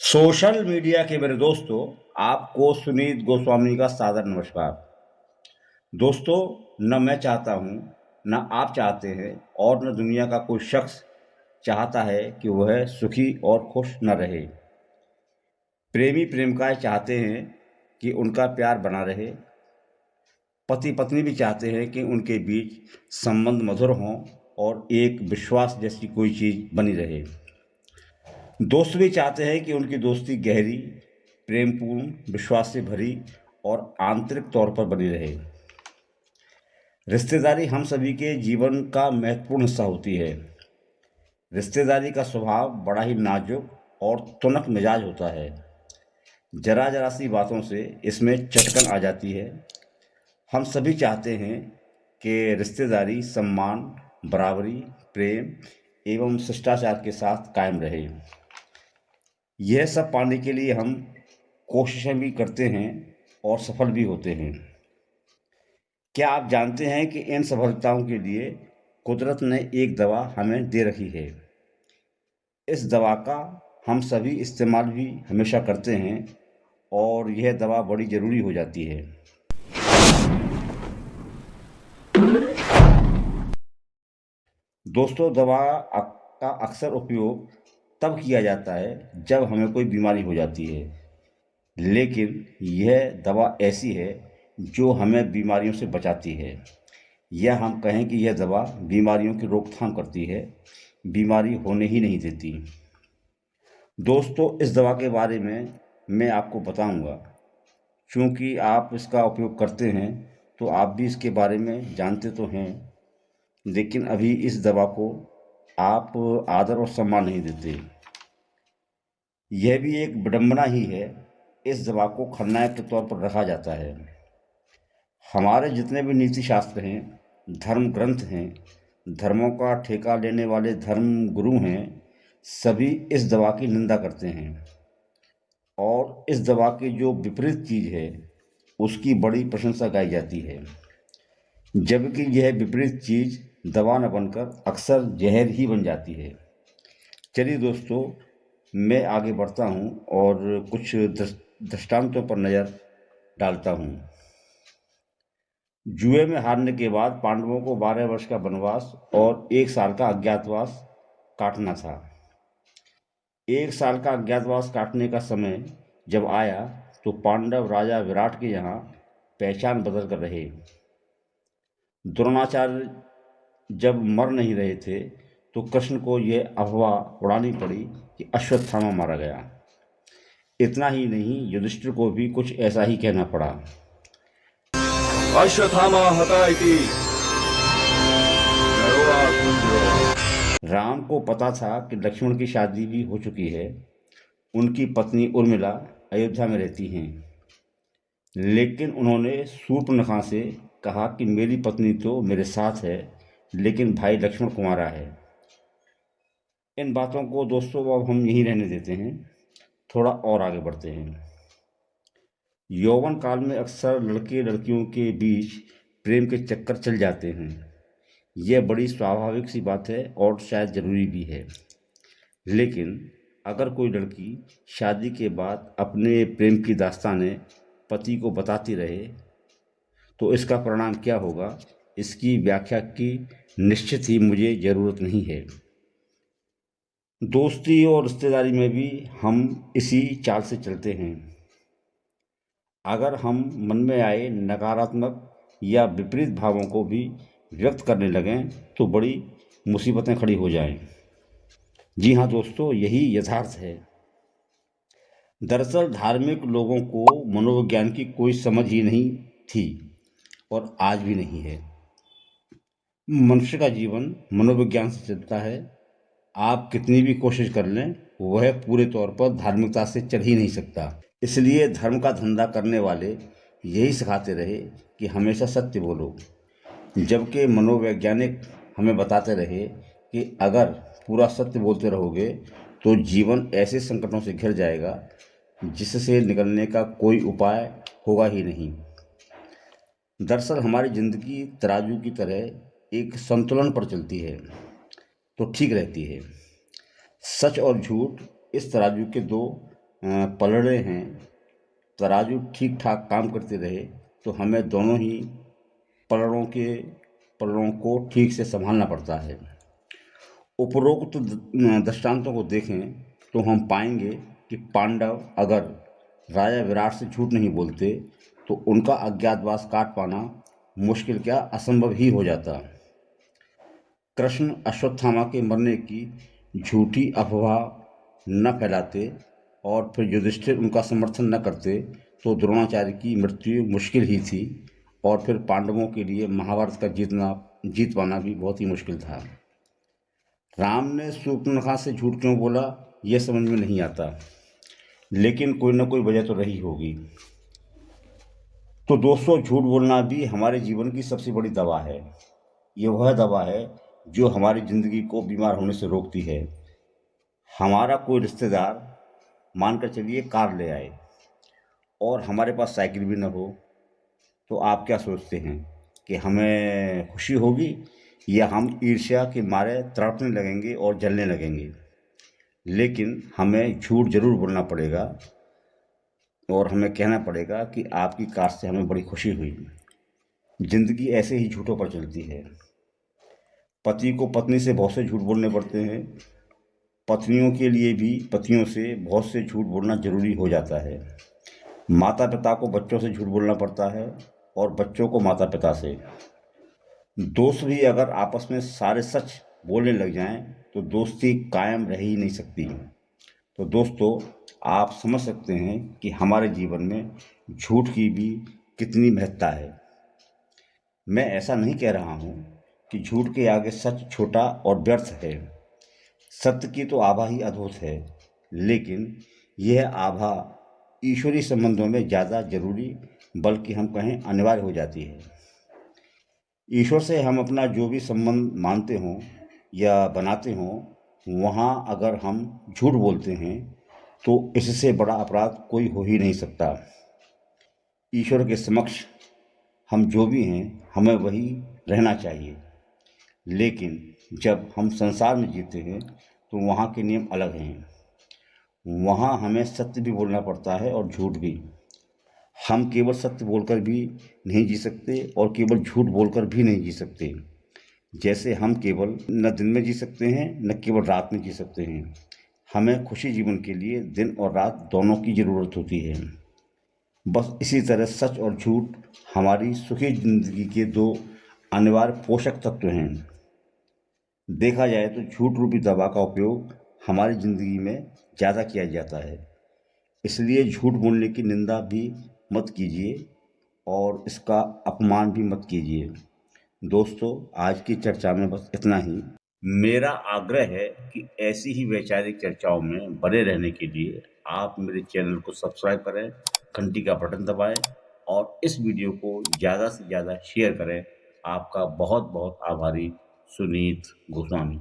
Social media के मेरे दोस्तों, आपको सुनीत गोस्वामी का सादर नमस्कार। दोस्तों, न मैं चाहता हूँ, न आप चाहते हैं और न दुनिया का कोई शख्स चाहता है कि वह सुखी और खुश न रहे। प्रेमी प्रेमिकाएं चाहते हैं कि उनका प्यार बना रहे। पति पत्नी भी चाहते हैं कि उनके बीच संबंध मधुर हों और एक विश्वास जैसी कोई चीज़ बनी रहे। दोस्त भी चाहते हैं कि उनकी दोस्ती गहरी, प्रेमपूर्ण, विश्वास से भरी और आंतरिक तौर पर बनी रहे। रिश्तेदारी हम सभी के जीवन का महत्वपूर्ण हिस्सा होती है। रिश्तेदारी का स्वभाव बड़ा ही नाजुक और तुनक मिजाज होता है। जरा जरा सी बातों से इसमें चटकन आ जाती है। हम सभी चाहते हैं कि रिश्तेदारी सम्मान, बराबरी, प्रेम एवं शिष्टाचार के साथ कायम रहे। यह सब पाने के लिए हम कोशिशें भी करते हैं और सफल भी होते हैं। क्या आप जानते हैं कि इन सफलताओं के लिए कुदरत ने एक दवा हमें दे रखी है। इस दवा का हम सभी इस्तेमाल भी हमेशा करते हैं और यह दवा बड़ी ज़रूरी हो जाती है। दोस्तों, का अक्सर उपयोग तब किया जाता है जब हमें कोई बीमारी हो जाती है, लेकिन यह दवा ऐसी है जो हमें बीमारियों से बचाती है, या हम कहें कि यह दवा बीमारियों की रोकथाम करती है, बीमारी होने ही नहीं देती। दोस्तों, इस दवा के बारे में मैं आपको बताऊंगा। चूँकि आप इसका उपयोग करते हैं तो आप भी इसके बारे में जानते तो हैं, लेकिन अभी इस दवा को आप आदर और सम्मान नहीं देते। यह भी एक विडंबना ही है। इस दवा को खलनायक के तौर पर रखा जाता है। हमारे जितने भी नीति शास्त्र हैं, धर्म ग्रंथ हैं, धर्मों का ठेका लेने वाले धर्म गुरु हैं, सभी इस दवा की निंदा करते हैं और इस दवा की जो विपरीत चीज़ है उसकी बड़ी प्रशंसा गाई जाती है, जबकि यह विपरीत चीज़ दवा न बनकर अक्सर जहर ही बन जाती है। चलिए दोस्तों, मैं आगे बढ़ता हूँ और कुछ दृष्टांतों पर नज़र डालता हूँ। जुए में हारने के बाद पांडवों को 12 वर्ष का वनवास और 1 साल का अज्ञातवास काटना था। 1 साल का अज्ञातवास काटने का समय जब आया तो पांडव राजा विराट के यहाँ पहचान बदल कर रहे। द्रोणाचार्य जब मर नहीं रहे थे तो कृष्ण को यह अफवाह उड़ानी पड़ी कि अश्वत्थामा मारा गया। इतना ही नहीं, युधिष्ठिर को भी कुछ ऐसा ही कहना पड़ा। अश्वत्थामा हता इति नरोवा कुंजो। राम को पता था कि लक्ष्मण की शादी भी हो चुकी है। उनकी पत्नी उर्मिला अयोध्या में रहती हैं, लेकिन उन्होंने शूर्पणखा से कहा कि मेरी पत्नी तो मेरे साथ है, लेकिन भाई लक्ष्मण कुंवारा है। इन बातों को दोस्तों अब हम यहीं रहने देते हैं, थोड़ा और आगे बढ़ते हैं। यौवन काल में अक्सर लड़के लड़कियों के बीच प्रेम के चक्कर चल जाते हैं। यह बड़ी स्वाभाविक सी बात है और शायद ज़रूरी भी है। लेकिन अगर कोई लड़की शादी के बाद अपने प्रेम की दास्तानें पति को बताती रहे तो इसका परिणाम क्या होगा, इसकी व्याख्या की निश्चित ही मुझे ज़रूरत नहीं है। दोस्ती और रिश्तेदारी में भी हम इसी चाल से चलते हैं। अगर हम मन में आए नकारात्मक या विपरीत भावों को भी व्यक्त करने लगें तो बड़ी मुसीबतें खड़ी हो जाएं। जी हाँ दोस्तों, यही यथार्थ है। दरअसल धार्मिक लोगों को मनोविज्ञान की कोई समझ ही नहीं थी और आज भी नहीं है। मनुष्य का जीवन मनोविज्ञान से चलता है। आप कितनी भी कोशिश कर लें, वह पूरे तौर पर धार्मिकता से चल ही नहीं सकता। इसलिए धर्म का धंधा करने वाले यही सिखाते रहे कि हमेशा सत्य बोलो, जबकि मनोवैज्ञानिक हमें बताते रहे कि अगर पूरा सत्य बोलते रहोगे तो जीवन ऐसे संकटों से घिर जाएगा जिससे निकलने का कोई उपाय होगा ही नहीं। दरअसल हमारी ज़िंदगी तराजू की तरह एक संतुलन पर चलती है तो ठीक रहती है। सच और झूठ इस तराजू के दो पलड़े हैं, तराजू ठीक ठाक काम करते रहे तो हमें दोनों ही पलड़ों को ठीक से संभालना पड़ता है। उपरोक्त दृष्टांतों को देखें तो हम पाएंगे कि पांडव अगर राजा विराट से झूठ नहीं बोलते तो उनका अज्ञातवास काट पाना मुश्किल क्या असंभव ही हो जाता। कृष्ण अश्वत्थामा के मरने की झूठी अफवाह न फैलाते और फिर युधिष्ठिर उनका समर्थन न करते तो द्रोणाचार्य की मृत्यु मुश्किल ही थी और फिर पांडवों के लिए महाभारत का जीत पाना भी बहुत ही मुश्किल था। राम ने शूर्पणखा से झूठ क्यों बोला यह समझ में नहीं आता, लेकिन कोई ना कोई वजह तो रही होगी। तो दोस्तों, झूठ बोलना भी हमारे जीवन की सबसे बड़ी दवा है। ये वह दवा है जो हमारी ज़िंदगी को बीमार होने से रोकती है। हमारा कोई रिश्तेदार मानकर चलिए कार ले आए और हमारे पास साइकिल भी न हो, तो आप क्या सोचते हैं कि हमें खुशी होगी या हम ईर्ष्या के मारे तड़पने लगेंगे और जलने लगेंगे। लेकिन हमें झूठ ज़रूर बोलना पड़ेगा और हमें कहना पड़ेगा कि आपकी कार से हमें बड़ी खुशी हुई। ज़िंदगी ऐसे ही झूठों पर चलती है। पति को पत्नी से बहुत से झूठ बोलने पड़ते हैं, पत्नियों के लिए भी पतियों से बहुत से झूठ बोलना ज़रूरी हो जाता है। माता पिता को बच्चों से झूठ बोलना पड़ता है और बच्चों को माता पिता से। दोस्त भी अगर आपस में सारे सच बोलने लग जाएं तो दोस्ती कायम रह ही नहीं सकती। तो दोस्तों, आप समझ सकते हैं कि हमारे जीवन में झूठ की भी कितनी महत्ता है। मैं ऐसा नहीं कह रहा हूँ कि झूठ के आगे सच छोटा और व्यर्थ है। सत्य की तो आभा ही अद्भुत है, लेकिन यह आभा ईश्वरीय संबंधों में ज़्यादा जरूरी, बल्कि हम कहें अनिवार्य हो जाती है। ईश्वर से हम अपना जो भी संबंध मानते हों या बनाते हों, वहाँ अगर हम झूठ बोलते हैं तो इससे बड़ा अपराध कोई हो ही नहीं सकता। ईश्वर के समक्ष हम जो भी हैं हमें वही रहना चाहिए, लेकिन जब हम संसार में जीते हैं तो वहाँ के नियम अलग हैं। वहाँ हमें सत्य भी बोलना पड़ता है और झूठ भी। हम केवल सत्य बोलकर भी नहीं जी सकते और केवल झूठ बोलकर भी नहीं जी सकते। जैसे हम केवल न दिन में जी सकते हैं न केवल रात में जी सकते हैं। हमें खुशी जीवन के लिए दिन और रात दोनों की ज़रूरत होती है। बस इसी तरह सच और झूठ हमारी सुखी जिंदगी के दो अनिवार्य पोषक तत्व हैं। देखा जाए तो झूठ रूपी दवा का उपयोग हमारी ज़िंदगी में ज़्यादा किया जाता है, इसलिए झूठ बोलने की निंदा भी मत कीजिए और इसका अपमान भी मत कीजिए। दोस्तों, आज की चर्चा में बस इतना ही। मेरा आग्रह है कि ऐसी ही वैचारिक चर्चाओं में बने रहने के लिए आप मेरे चैनल को सब्सक्राइब करें, घंटी का बटन दबाएं और इस वीडियो को ज़्यादा से ज़्यादा शेयर करें। आपका बहुत बहुत आभारी, सुनीत गोस्वामी।